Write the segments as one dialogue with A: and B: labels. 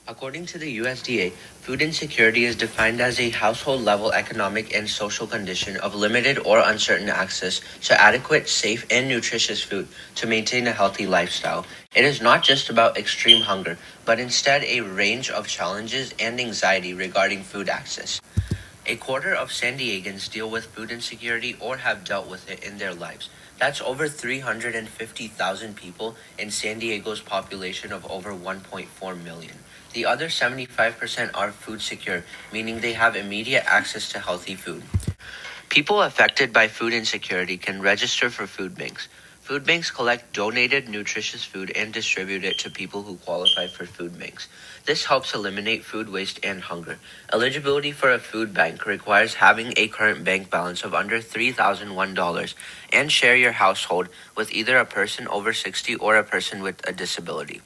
A: According to the USDA, food insecurity is defined as a household level economic and social condition of limited or uncertain access to adequate, safe, and nutritious food to maintain a healthy lifestyle. It is not just about extreme hunger, but instead a range of challenges and anxiety regarding food access. A quarter of San Diegans deal with food insecurity or have dealt with it in their lives. That's over 350,000 people in San Diego's population of over 1.4 million. The other 75% are food secure, meaning they have immediate access to healthy food. People affected by food insecurity can register for food banks. Food banks collect donated nutritious food and distribute it to people who qualify for food banks. This helps eliminate food waste and hunger. Eligibility for a food bank requires having a current bank balance of under $3,001 and share your household with either a person over 60 or a person with a disability.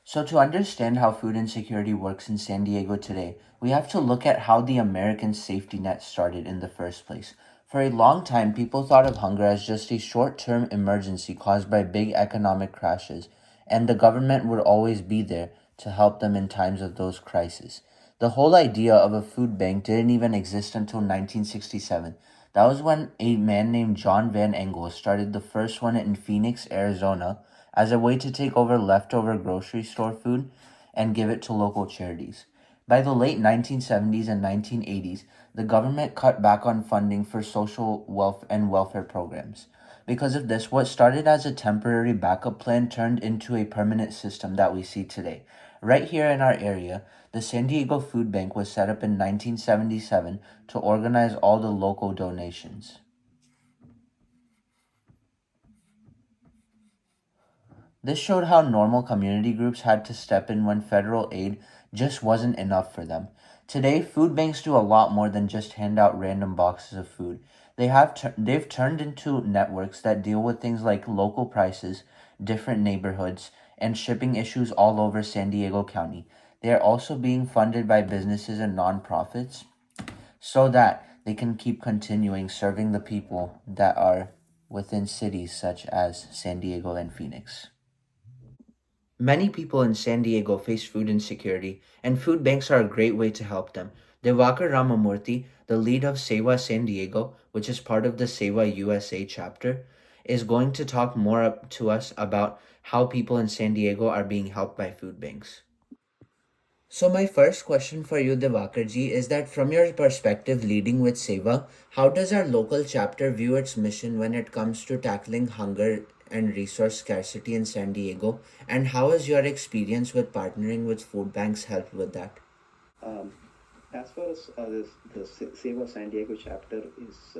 A: So, to understand how food insecurity works in San Diego today, we have to look at how the American safety net started in the first place. For a long time, people thought of hunger as just a short term emergency caused by big economic crashes, and the government would always be there to help them in times of those crises. The whole idea of a food bank didn't even exist until 1967. That was when a man named John Van Engel started the first one in Phoenix, Arizona, as a way to take over leftover grocery store food and give it to local charities. By the late 1970s and 1980s, the government cut back on funding for social wealth and welfare programs. Because of this, what started as a temporary backup plan turned into a permanent system that we see today. Right here in our area, the San Diego Food Bank was set up in 1977 to organize all the local donations. This showed how normal community groups had to step in when federal aid just wasn't enough for them. Today, food banks do a lot more than just hand out random boxes of food. They've turned into networks that deal with things like local prices, different neighborhoods, and shipping issues all over San Diego County. They are also being funded by businesses and nonprofits so that they can keep continuing serving the people that are within cities such as San Diego and Phoenix. Many people in San Diego face food insecurity, and food banks are a great way to help them. Devakar Ramamurthy, the lead of Seva San Diego, which is part of the Seva USA chapter, is going to talk more up to us about how people in San Diego are being helped by food banks. So my first question for you, Divakarji, is that from your perspective leading with Seva, how does our local chapter view its mission when it comes to tackling hunger and resource scarcity in San Diego? And how has your experience with partnering with food banks helped with that?
B: Um, as far as the Seva San Diego chapter is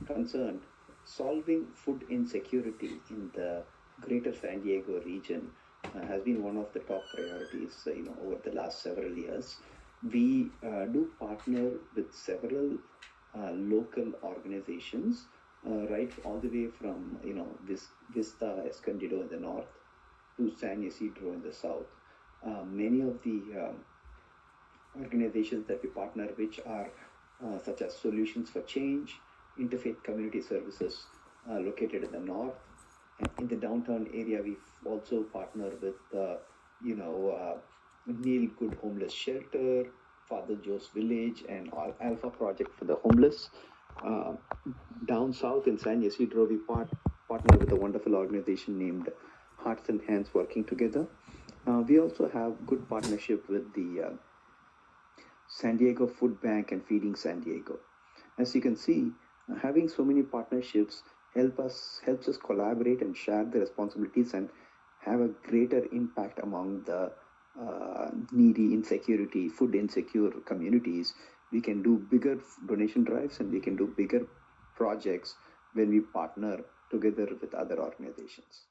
B: concerned, solving food insecurity in the greater San Diego region has been one of the top priorities, over the last several years. We do partner with several local organizations, right all the way from Vista Escondido in the north to San Isidro in the south. Many of the organizations that we partner which are such as Solutions for Change, Interfaith Community Services located in the north. And in the downtown area, we also partner with, Neil Good Homeless Shelter, Father Joe's Village, and Alpha Project for the Homeless. Uh, Down south in San Ysidro, we partner with a wonderful organization named Hearts and Hands Working Together. We also have good partnership with the San Diego Food Bank and Feeding San Diego. As you can see, having so many partnerships helps us collaborate and share the responsibilities and have a greater impact among the needy, insecurity, food insecure communities. We can do bigger donation drives and we can do bigger projects when we partner together with other organizations.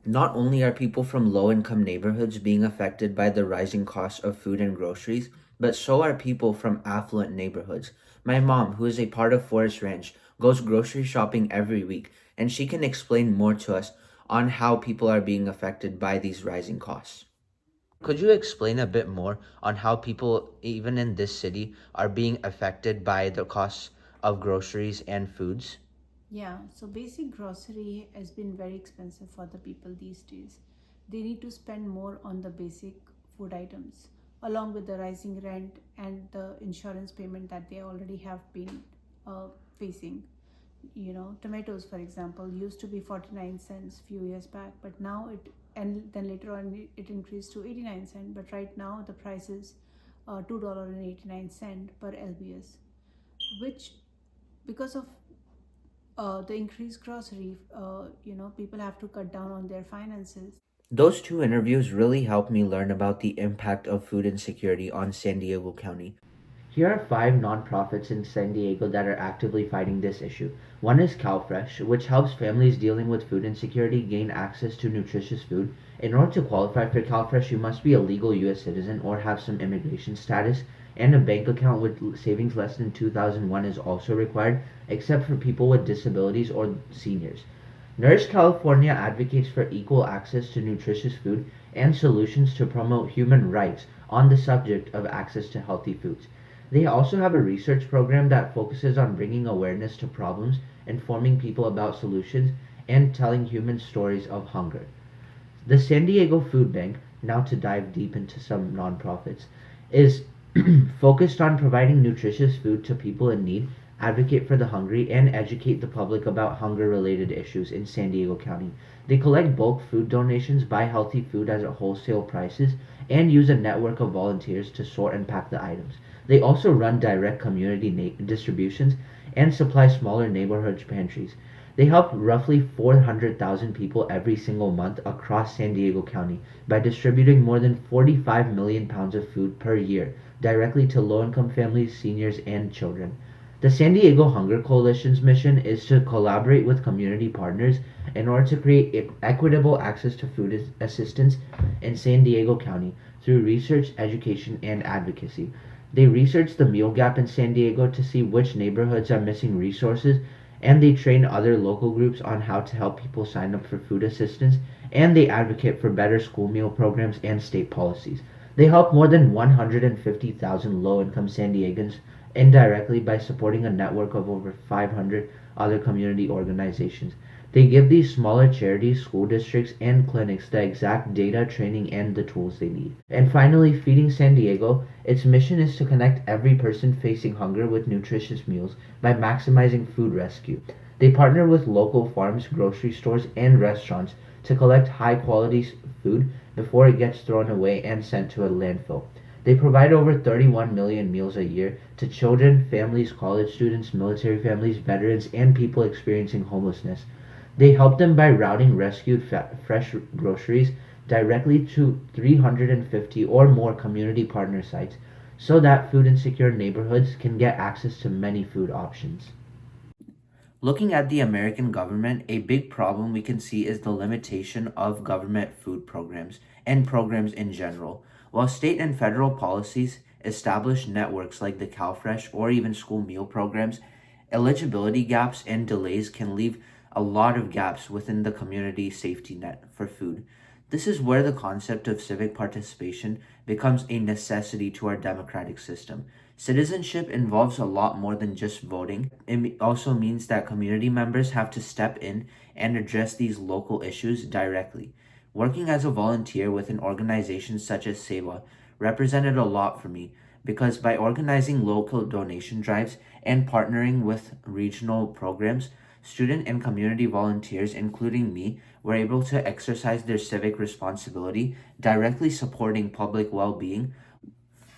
A: Not only are people from low income neighborhoods being affected by the rising cost of food and groceries, but so are people from affluent neighborhoods. My mom, who is a part of Forest Ranch, goes grocery shopping every week, and she can explain more to us on how people are being affected by these rising costs. Could you explain a bit more on how people, even in this city, are being affected by the costs of groceries and foods?
C: Yeah, so basic grocery has been very expensive for the people these days. They need to spend more on the basic food items, along with the rising rent and the insurance payment that they already have been facing. Tomatoes, for example, used to be 49 cents few years back, but now and then later on it increased to 89 cents, but right now the price is $2.89 per lbs, which, because of the increased grocery, people have to cut down on their finances.
A: Those two interviews really helped me learn about the impact of food insecurity on San Diego County. Here are five nonprofits in San Diego that are actively fighting this issue. One is CalFresh, which helps families dealing with food insecurity gain access to nutritious food. In order to qualify for CalFresh, you must be a legal U.S. citizen or have some immigration status, and a bank account with savings less than 2001 is also required, except for people with disabilities or seniors. Nourish California advocates for equal access to nutritious food and solutions to promote human rights on the subject of access to healthy foods. They also have a research program that focuses on bringing awareness to problems, informing people about solutions, and telling human stories of hunger. The San Diego Food Bank, now to dive deep into some nonprofits, is focused on providing nutritious food to people in need, advocate for the hungry, and educate the public about hunger related issues in San Diego County. They collect bulk food donations, buy healthy food at wholesale prices, and use a network of volunteers to sort and pack the items. They also run direct community distributions and supply smaller neighborhood pantries. They help roughly 400,000 people every single month across San Diego County by distributing more than 45 million pounds of food per year directly to low income families, seniors, and children. The San Diego Hunger Coalition's mission is to collaborate with community partners in order to create equitable access to food assistance in San Diego County through research, education, and advocacy. They research the meal gap in San Diego to see which neighborhoods are missing resources, and they train other local groups on how to help people sign up for food assistance, and they advocate for better school meal programs and state policies. They help more than 150,000 low income San Diegans indirectly by supporting a network of over 500 other community organizations. They give these smaller charities, school districts, and clinics the exact data, training, and the tools they need. And finally, Feeding San Diego, its mission is to connect every person facing hunger with nutritious meals by maximizing food rescue. They partner with local farms, grocery stores, and restaurants to collect high quality food before it gets thrown away and sent to a landfill. They provide over 31 million meals a year to children, families, college students, military families, veterans, and people experiencing homelessness. They help them by routing rescued fresh groceries directly to 350 or more community partner sites so that food insecure neighborhoods can get access to many food options. Looking at the American government, a big problem we can see is the limitation of government food programs and programs in general. While state and federal policies establish networks like the CalFresh or even school meal programs, eligibility gaps and delays can leave a lot of gaps within the community safety net for food. This is where the concept of civic participation becomes a necessity to our democratic system. Citizenship involves a lot more than just voting. It also means that community members have to step in and address these local issues directly. Working as a volunteer within organizations such as SEWA represented a lot for me because by organizing local donation drives and partnering with regional programs, student and community volunteers, including me, were able to exercise their civic responsibility, directly supporting public well being.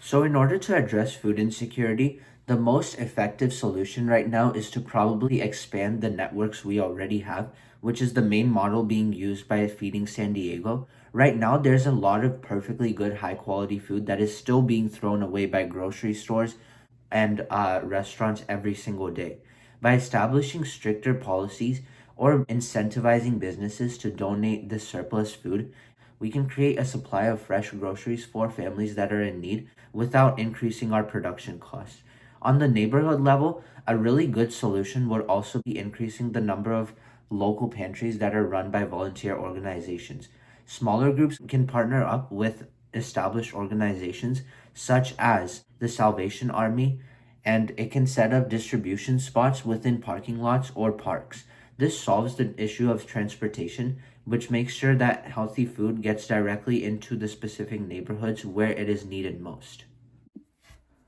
A: So, in order to address food insecurity, the most effective solution right now is to probably expand the networks we already have, which is the main model being used by Feeding San Diego. Right now, there's a lot of perfectly good, high quality food that is still being thrown away by grocery stores and restaurants every single day. By establishing stricter policies or incentivizing businesses to donate the surplus food, we can create a supply of fresh groceries for families that are in need without increasing our production costs. On the neighborhood level, a really good solution would also be increasing the number of local pantries that are run by volunteer organizations. Smaller groups can partner up with established organizations such as the Salvation Army, and it can set up distribution spots within parking lots or parks. This solves the issue of transportation which makes sure that healthy food gets directly into the specific neighborhoods where it is needed most.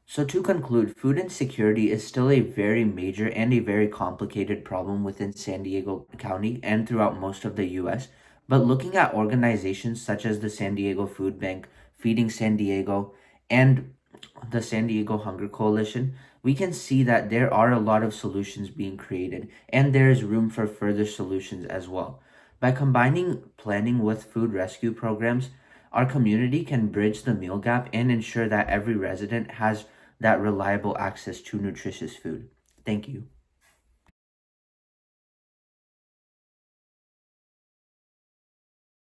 A: So, to conclude, food insecurity is still a very major and a very complicated problem within San Diego County and throughout most of the US. But looking at organizations such as the San Diego Food Bank, Feeding San Diego, and the San Diego Hunger Coalition, we can see that there are a lot of solutions being created, and there is room for further solutions as well. By combining planning with food rescue programs, our community can bridge the meal gap and ensure that every resident has that reliable access to nutritious food. Thank you.